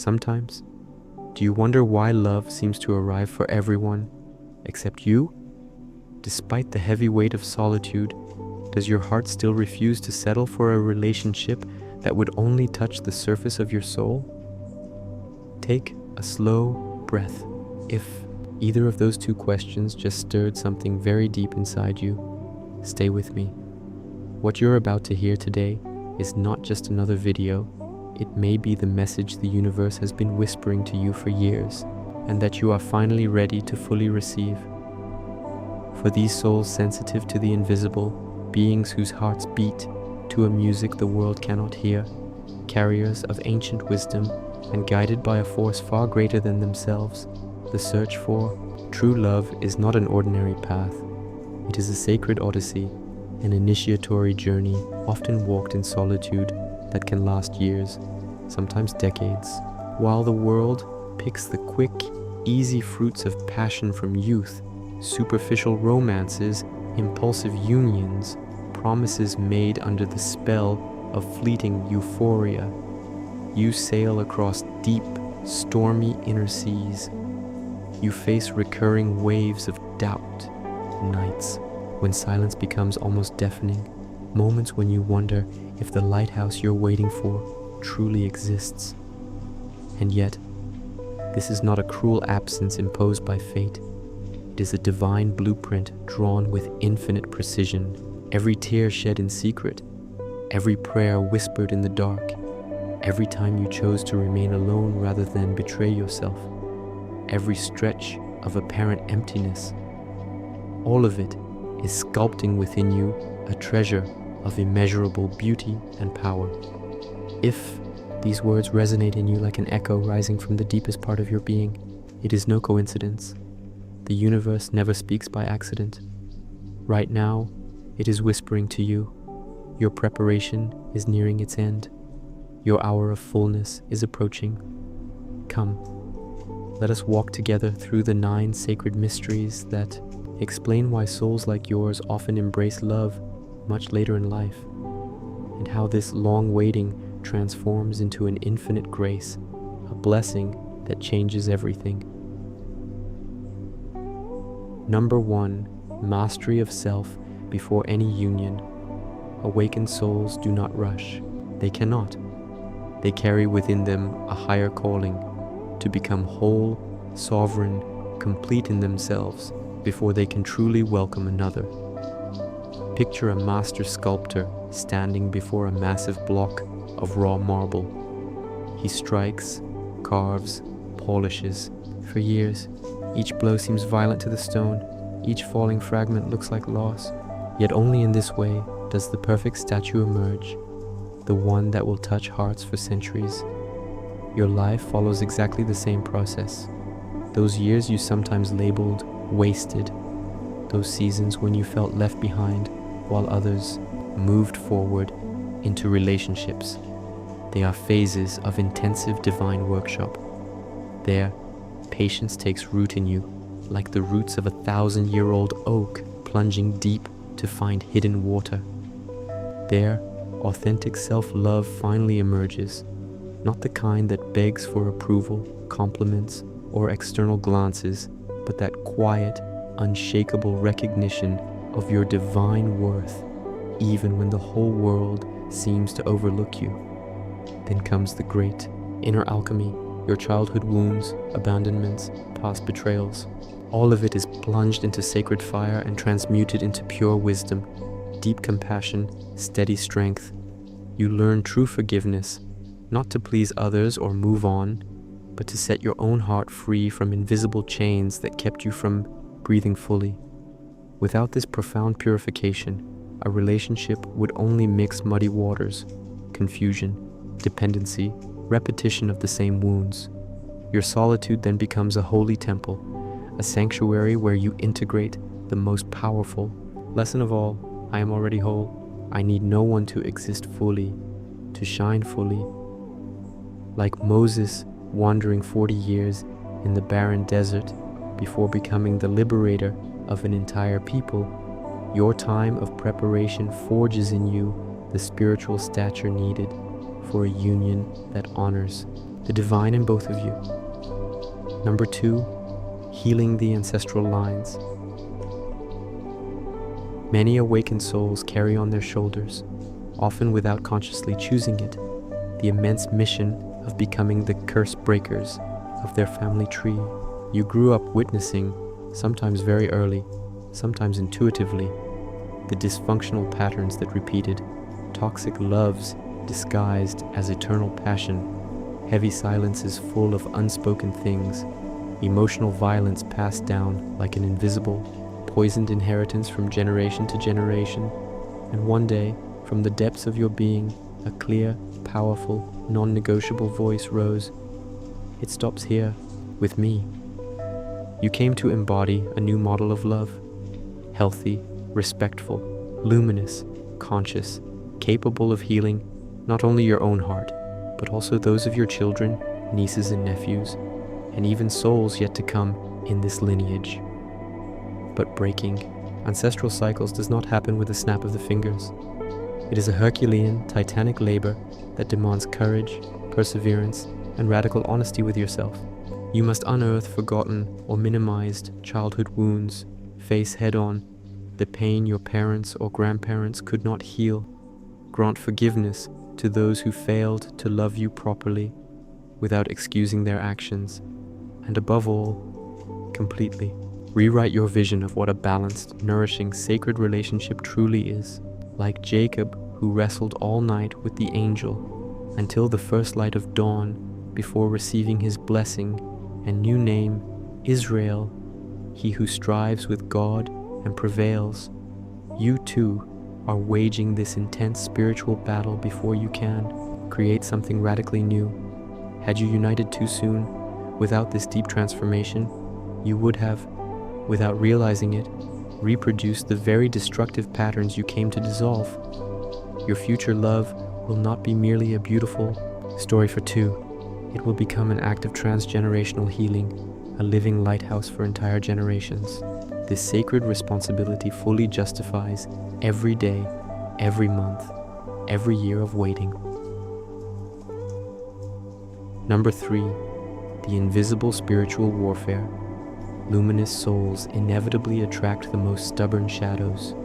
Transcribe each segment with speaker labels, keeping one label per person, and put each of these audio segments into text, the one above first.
Speaker 1: Sometimes, do you wonder why love seems to arrive for everyone except you? Despite the heavy weight of solitude, does your heart still refuse to settle for a relationship that would only touch the surface of your soul? Take a slow breath. If either of those two questions just stirred something very deep inside you, stay with me. What you're about to hear today is not just another video. It may be the message the universe has been whispering to you for years, and that you are finally ready to fully receive. For these souls sensitive to the invisible, beings whose hearts beat to a music the world cannot hear, carriers of ancient wisdom, and guided by a force far greater than themselves, the search for true love is not an ordinary path. It is a sacred odyssey, an initiatory journey often walked in solitude that can last years, sometimes decades. While the world picks the quick, easy fruits of passion from youth, superficial romances, impulsive unions, promises made under the spell of fleeting euphoria, you sail across deep, stormy inner seas. You face recurring waves of doubt, nights when silence becomes almost deafening, moments when you wonder if the lighthouse you're waiting for truly exists. And yet, this is not a cruel absence imposed by fate. It is a divine blueprint drawn with infinite precision. Every tear shed in secret, every prayer whispered in the dark, every time you chose to remain alone rather than betray yourself, every stretch of apparent emptiness, all of it is sculpting within you a treasure of immeasurable beauty and power. If these words resonate in you like an echo rising from the deepest part of your being, it is no coincidence. The universe never speaks by accident. Right now, it is whispering to you. Your preparation is nearing its end. Your hour of fullness is approaching. Come, let us walk together through the 9 sacred mysteries that explain why souls like yours often embrace love much later in life, and how this long waiting transforms into an infinite grace, a blessing that changes everything. Number 1, mastery of self before any union. Awakened souls do not rush. They cannot. They carry within them a higher calling to become whole, sovereign, complete in themselves before they can truly welcome another. Picture a master sculptor standing before a massive block of raw marble. He strikes, carves, polishes. For years, each blow seems violent to the stone. Each falling fragment looks like loss. Yet only in this way does the perfect statue emerge, the one that will touch hearts for centuries. Your life follows exactly the same process. Those years you sometimes labeled wasted, those seasons when you felt left behind while others moved forward into relationships. They are phases of intensive divine workshop. There, patience takes root in you, like the roots of a 1,000-year-old oak plunging deep to find hidden water. There, authentic self-love finally emerges, not the kind that begs for approval, compliments, or external glances, but that quiet, unshakable recognition of your divine worth, even when the whole world seems to overlook you. Then comes the great inner alchemy, your childhood wounds, abandonments, past betrayals. All of it is plunged into sacred fire and transmuted into pure wisdom, deep compassion, steady strength. You learn true forgiveness, not to please others or move on, but to set your own heart free from invisible chains that kept you from breathing fully. Without this profound purification, a relationship would only mix muddy waters, confusion, dependency, repetition of the same wounds. Your solitude then becomes a holy temple, a sanctuary where you integrate the most powerful lesson of all: I am already whole. I need no one to exist fully, to shine fully. Like Moses wandering 40 years in the barren desert before becoming the liberator of an entire people, your time of preparation forges in you the spiritual stature needed for a union that honors the divine in both of you. Number 2, healing the ancestral lines. Many awakened souls carry on their shoulders, often without consciously choosing it, the immense mission of becoming the curse breakers of their family tree. You grew up witnessing, sometimes very early, sometimes intuitively, the dysfunctional patterns that repeated, toxic loves disguised as eternal passion, heavy silences full of unspoken things, emotional violence passed down like an invisible, poisoned inheritance from generation to generation, and one day, from the depths of your being, a clear, powerful, non-negotiable voice rose. It stops here, with me. You came to embody a new model of love, healthy, respectful, luminous, conscious, capable of healing not only your own heart, but also those of your children, nieces and nephews, and even souls yet to come in this lineage. But breaking ancestral cycles does not happen with a snap of the fingers. It is a Herculean, titanic labor that demands courage, perseverance, and radical honesty with yourself. You must unearth forgotten or minimized childhood wounds, face head-on the pain your parents or grandparents could not heal, grant forgiveness to those who failed to love you properly without excusing their actions, and above all, completely rewrite your vision of what a balanced, nourishing, sacred relationship truly is. Like Jacob, who wrestled all night with the angel until the first light of dawn before receiving his blessing and new name, Israel, he who strives with God and prevails. You too are waging this intense spiritual battle before you can create something radically new. Had you united too soon, without this deep transformation, you would have, without realizing it, reproduced the very destructive patterns you came to dissolve. Your future love will not be merely a beautiful story for two. It will become an act of transgenerational healing, a living lighthouse for entire generations. This sacred responsibility fully justifies every day, every month, every year of waiting. Number 3, the invisible spiritual warfare. Luminous souls inevitably attract the most stubborn shadows.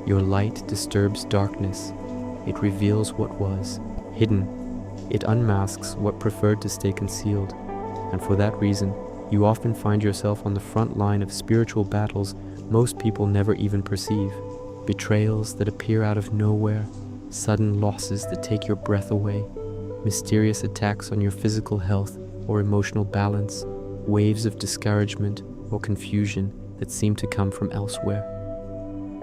Speaker 1: Your light disturbs darkness. It reveals what was hidden. It unmasks what preferred to stay concealed. And for that reason, you often find yourself on the front line of spiritual battles most people never even perceive. Betrayals that appear out of nowhere, sudden losses that take your breath away, mysterious attacks on your physical health or emotional balance, waves of discouragement or confusion that seem to come from elsewhere.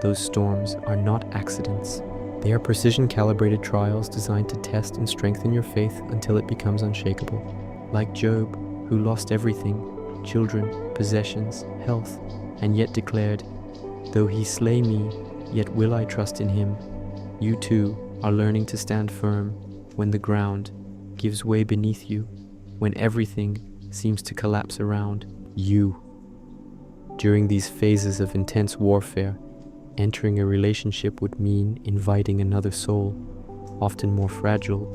Speaker 1: Those storms are not accidents. They are precision-calibrated trials designed to test and strengthen your faith until it becomes unshakable. Like Job, who lost everything, children, possessions, health, and yet declared, "Though he slay me, yet will I trust in him." You too are learning to stand firm when the ground gives way beneath you, when everything seems to collapse around you. During these phases of intense warfare, entering a relationship would mean inviting another soul, often more fragile,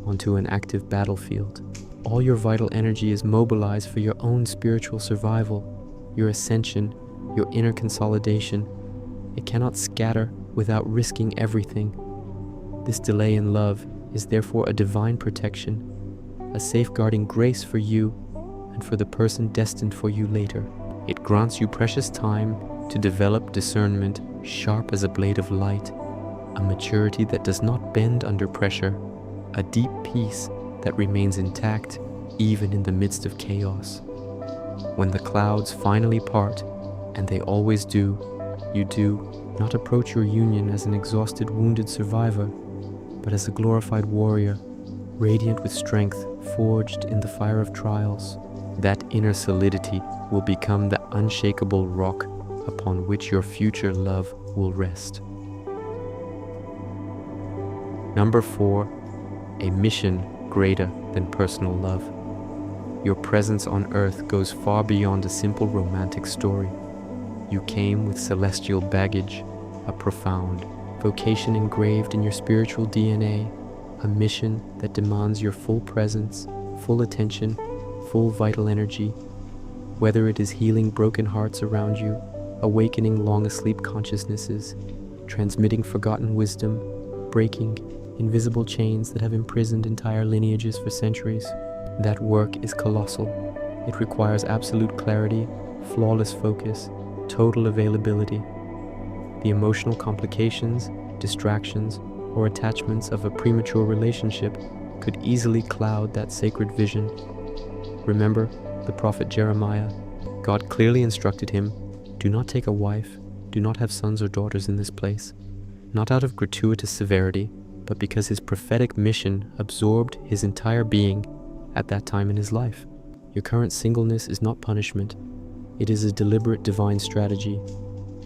Speaker 1: onto an active battlefield. All your vital energy is mobilized for your own spiritual survival, your ascension, your inner consolidation. It cannot scatter without risking everything. This delay in love is therefore a divine protection, a safeguarding grace for you and for the person destined for you later. It grants you precious time to develop discernment sharp as a blade of light, a maturity that does not bend under pressure, a deep peace that remains intact even in the midst of chaos. When the clouds finally part, and they always do, you do not approach your union as an exhausted, wounded survivor, but as a glorified warrior, radiant with strength forged in the fire of trials. That inner solidity will become the unshakable rock upon which your future love will rest. Number 4, a mission greater than personal love. Your presence on earth goes far beyond a simple romantic story. You came with celestial baggage, a profound vocation engraved in your spiritual DNA, a mission that demands your full presence, full attention, full vital energy, whether it is healing broken hearts around you, awakening long asleep consciousnesses, transmitting forgotten wisdom, breaking invisible chains that have imprisoned entire lineages for centuries. That work is colossal. It requires absolute clarity, flawless focus, total availability. The emotional complications, distractions, or attachments of a premature relationship could easily cloud that sacred vision. Remember the prophet Jeremiah. God clearly instructed him, "Do not take a wife, do not have sons or daughters in this place," not out of gratuitous severity, but because his prophetic mission absorbed his entire being at that time in his life. Your current singleness is not punishment. It is a deliberate divine strategy,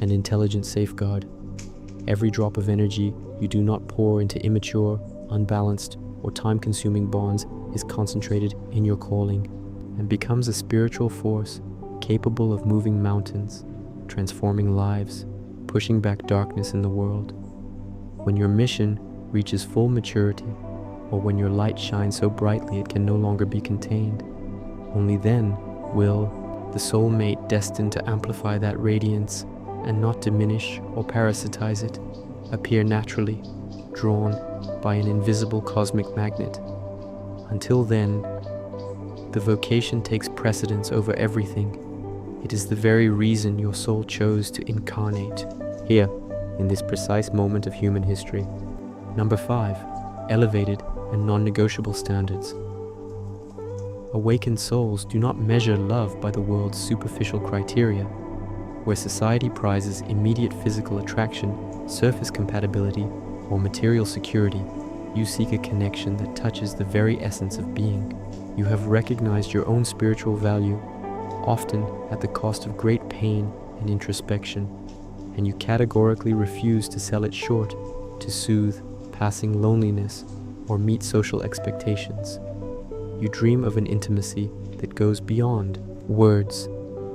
Speaker 1: an intelligent safeguard. Every drop of energy you do not pour into immature, unbalanced, or time-consuming bonds is concentrated in your calling and becomes a spiritual force capable of moving mountains, transforming lives, pushing back darkness in the world. When your mission reaches full maturity, or when your light shines so brightly it can no longer be contained, only then will the soulmate destined to amplify that radiance and not diminish or parasitize it appear naturally, drawn by an invisible cosmic magnet. Until then, the vocation takes precedence over everything. It is the very reason your soul chose to incarnate here in this precise moment of human history. Number 5, elevated and non-negotiable standards. Awakened souls do not measure love by the world's superficial criteria, where society prizes immediate physical attraction, surface compatibility, or material security. You seek a connection that touches the very essence of being. You have recognized your own spiritual value, often at the cost of great pain and introspection, and you categorically refuse to sell it short to soothe passing loneliness or meet social expectations. You dream of an intimacy that goes beyond words,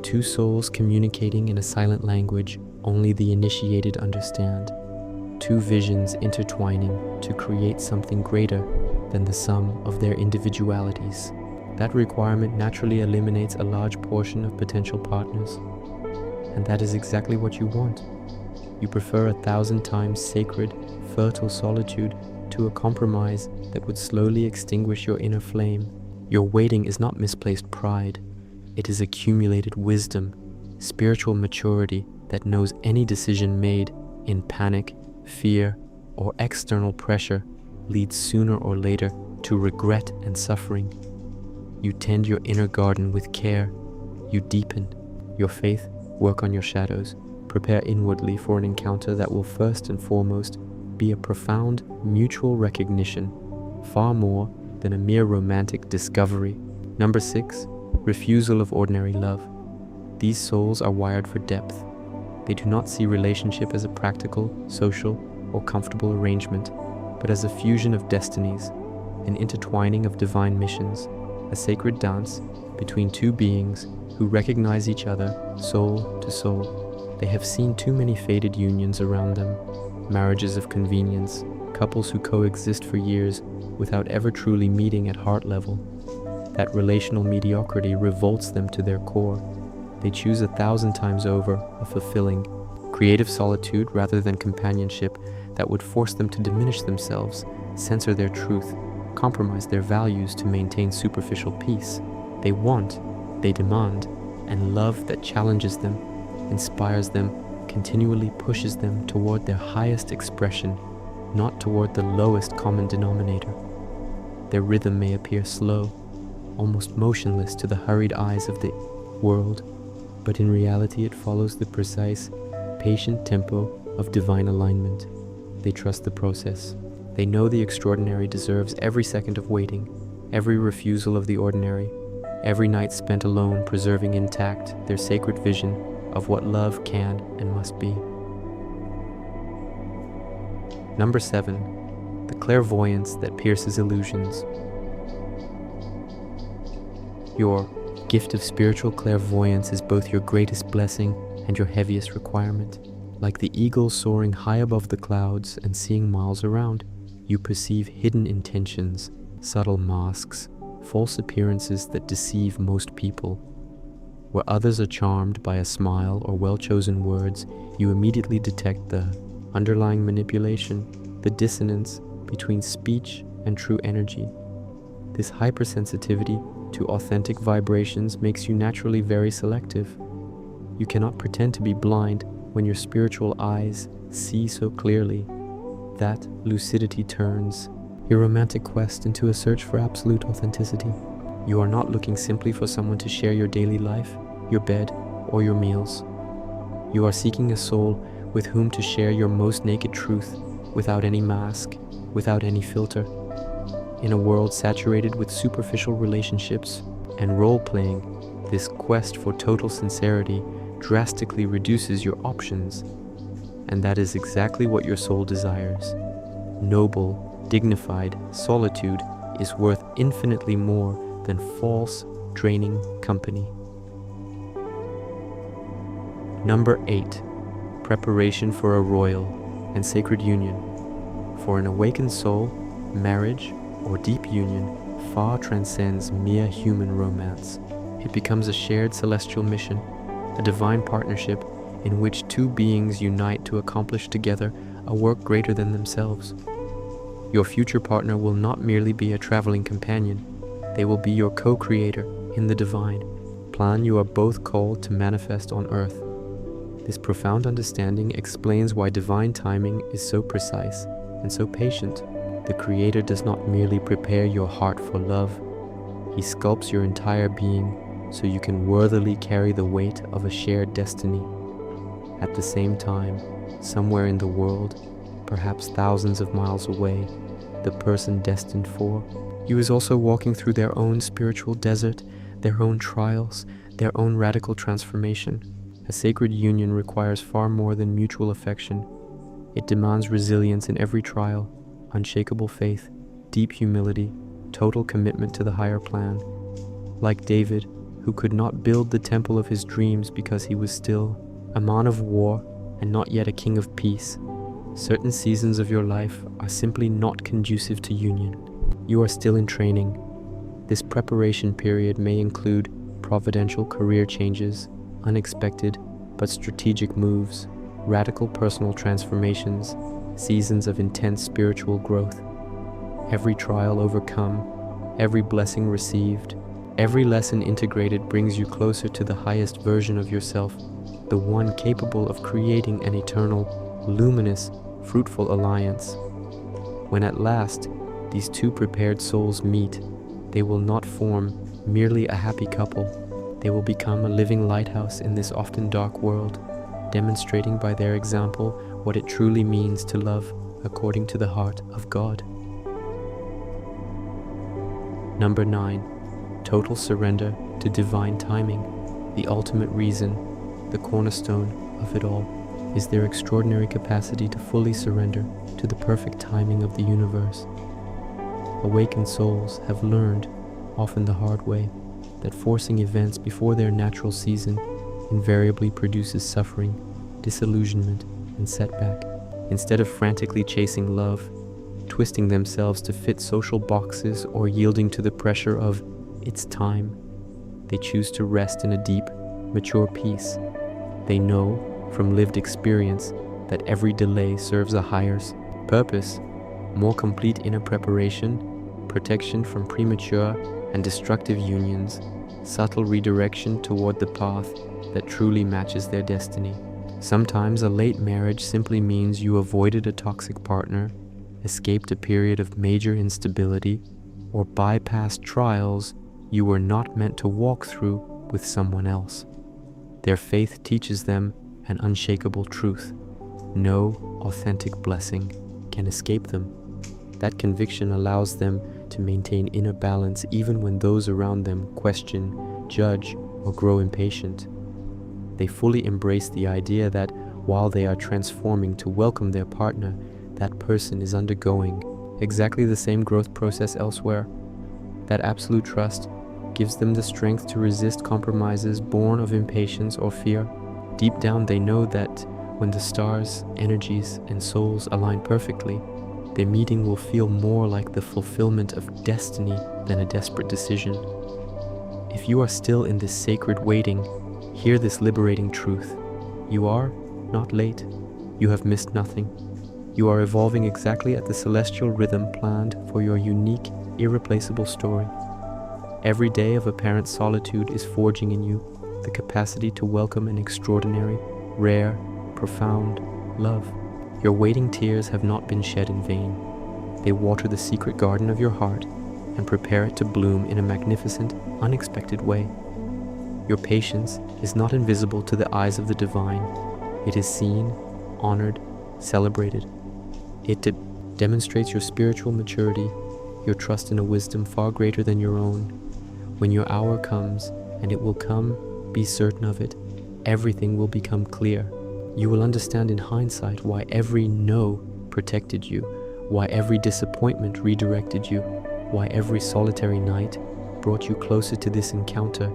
Speaker 1: two souls communicating in a silent language only the initiated understand, two visions intertwining to create something greater than the sum of their individualities. That requirement naturally eliminates a large portion of potential partners, and that is exactly what you want. You prefer 1,000 times sacred, fertile solitude to a compromise that would slowly extinguish your inner flame. Your waiting is not misplaced pride. It is accumulated wisdom, spiritual maturity that knows any decision made in panic, fear, or external pressure leads sooner or later to regret and suffering. You tend your inner garden with care. You deepen your faith, work on your shadows, prepare inwardly for an encounter that will first and foremost be a profound mutual recognition, far more than a mere romantic discovery. Number 6, refusal of ordinary love. These souls are wired for depth. They do not see relationship as a practical, social, or comfortable arrangement, but as a fusion of destinies, an intertwining of divine missions, a sacred dance between two beings who recognize each other soul to soul. They have seen too many faded unions around them, marriages of convenience, couples who coexist for years without ever truly meeting at heart level. That relational mediocrity revolts them to their core. They choose 1,000 times over a fulfilling, creative solitude rather than companionship that would force them to diminish themselves, censor their truth, compromise their values to maintain superficial peace. They want, they demand, and love that challenges them, inspires them, continually pushes them toward their highest expression, not toward the lowest common denominator. Their rhythm may appear slow, almost motionless to the hurried eyes of the world, but in reality it follows the precise, patient tempo of divine alignment. They trust the process. They know the extraordinary deserves every second of waiting, every refusal of the ordinary, every night spent alone preserving intact their sacred vision of what love can and must be. Number 7, the clairvoyance that pierces illusions. Your gift of spiritual clairvoyance is both your greatest blessing and your heaviest requirement. Like the eagle soaring high above the clouds and seeing miles around, you perceive hidden intentions, subtle masks, false appearances that deceive most people. Where others are charmed by a smile or well-chosen words, you immediately detect the underlying manipulation, the dissonance between speech and true energy. This hypersensitivity to authentic vibrations makes you naturally very selective. You cannot pretend to be blind when your spiritual eyes see so clearly. That lucidity turns your romantic quest into a search for absolute authenticity. You are not looking simply for someone to share your daily life, your bed, or your meals. You are seeking a soul with whom to share your most naked truth, without any mask, without any filter. In a world saturated with superficial relationships and role-playing, this quest for total sincerity drastically reduces your options. And that is exactly what your soul desires. Noble, dignified solitude is worth infinitely more than false, draining company. Number 8. Preparation for a royal and sacred union. For an awakened soul, marriage or deep union far transcends mere human romance. It becomes a shared celestial mission, a divine partnership in which two beings unite to accomplish together a work greater than themselves. Your future partner will not merely be a traveling companion, they will be your co-creator in the divine plan you are both called to manifest on earth. This profound understanding explains why divine timing is so precise and so patient. The Creator does not merely prepare your heart for love, He sculpts your entire being so you can worthily carry the weight of a shared destiny. At the same time, somewhere in the world, perhaps thousands of miles away, the person destined for you is also walking through their own spiritual desert, their own trials, their own radical transformation. A sacred union requires far more than mutual affection. It demands resilience in every trial, unshakable faith, deep humility, total commitment to the higher plan. Like David, who could not build the temple of his dreams because he was still a man of war and not yet a king of peace, certain seasons of your life are simply not conducive to union. You are still in training. This preparation period may include providential career changes, unexpected but strategic moves, radical personal transformations, seasons of intense spiritual growth. Every trial overcome, every blessing received, every lesson integrated brings you closer to the highest version of yourself, the one capable of creating an eternal, luminous, fruitful alliance. When at last these two prepared souls meet, they will not form merely a happy couple. They will become a living lighthouse in this often dark world, demonstrating by their example what it truly means to love according to the heart of God. Number 9. Total surrender to divine timing. The ultimate reason, the cornerstone of it all, is their extraordinary capacity to fully surrender to the perfect timing of the universe. Awakened souls have learned, often the hard way, that forcing events before their natural season invariably produces suffering, disillusionment, and setback. Instead of frantically chasing love, twisting themselves to fit social boxes, or yielding to the pressure of "it's time," they choose to rest in a deep, mature peace. They know from lived experience that every delay serves a higher purpose, more complete inner preparation, protection from premature and destructive unions, subtle redirection toward the path that truly matches their destiny. Sometimes a late marriage simply means you avoided a toxic partner, escaped a period of major instability, or bypassed trials you were not meant to walk through with someone else. Their faith teaches them an unshakable truth: no authentic blessing can escape them. That conviction allows them to maintain inner balance even when those around them question, judge, or grow impatient. They fully embrace the idea that while they are transforming to welcome their partner, that person is undergoing exactly the same growth process elsewhere. That absolute trust gives them the strength to resist compromises born of impatience or fear. Deep down they know that when the stars, energies, and souls align perfectly, The meeting will feel more like the fulfillment of destiny than a desperate decision. If you are still in this sacred waiting, hear this liberating truth. You are not late. You have missed nothing. You are evolving exactly at the celestial rhythm planned for your unique, irreplaceable story. Every day of apparent solitude is forging in you the capacity to welcome an extraordinary, rare, profound love. Your waiting tears have not been shed in vain. They water the secret garden of your heart and prepare it to bloom in a magnificent, unexpected way. Your patience is not invisible to the eyes of the divine. It is seen, honored, celebrated. It demonstrates your spiritual maturity, your trust in a wisdom far greater than your own. When your hour comes, and it will come, be certain of it, everything will become clear. You will understand in hindsight why every no protected you, why every disappointment redirected you, why every solitary night brought you closer to this encounter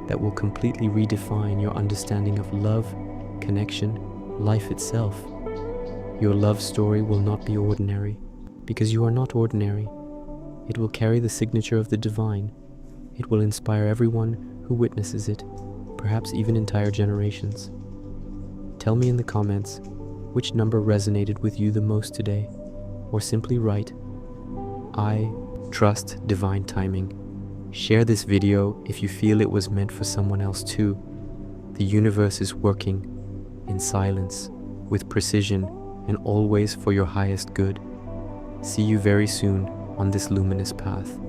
Speaker 1: that will completely redefine your understanding of love, connection, life itself. Your love story will not be ordinary, because you are not ordinary. It will carry the signature of the divine. It will inspire everyone who witnesses it, perhaps even entire generations. Tell me in the comments which number resonated with you the most today, or simply write, "I trust divine timing." Share this video if you feel it was meant for someone else too. The universe is working in silence, with precision, and always for your highest good. See you very soon on this luminous path.